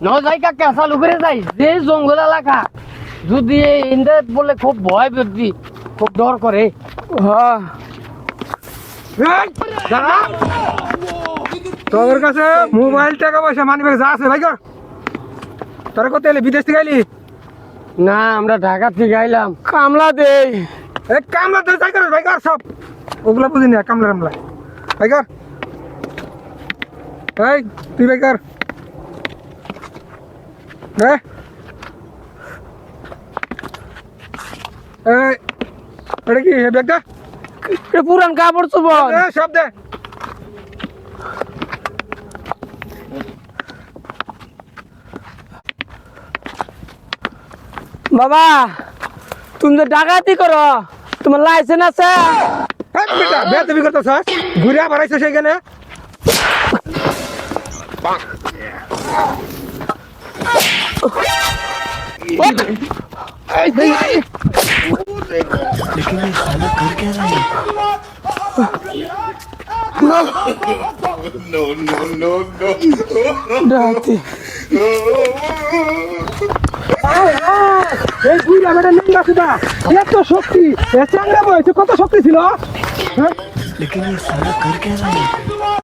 জায়গা কেঁচা লুকেরে যাই যে জঙ্গল এলাকা যদি ইন্দে বলে খুব ভয় বুদ্ধি খুব ডর করে হ্যাঁ তোর কাছে মোবাইল টাকা পয়সা মানি ব্যাগ যা আছে ভাই কর তোরা কত এলি বিদেশ থেকে আইলি না আমরা ঢাকা থেকে আইলাম কামলা দে এই কামলা দে যাই কর ভাই কর সব ওগুলা বুঝি না কামলা রামলা ভাই কর এই তুই ভাই কর এই এটা কি ব্যাগটা পুরান কাপড় চোপড় সব দে বাবা তুমি তো ডাকাতি করো তোমার লাইসেন্স আছে বেটা বেয়াদবি করতেছস ঘুরে আবার আইছস এখানে लेकिन ये साला कर क्या रहा है? No, no, no, no. ডাকাতি এই বুইরা বেটা নেঙ্গা সুদা এত শক্তি এ চাঙ্গা বয়সে কত শক্তি ছিল হ্যাঁ लेकिन ये साला कर क्या रहा है?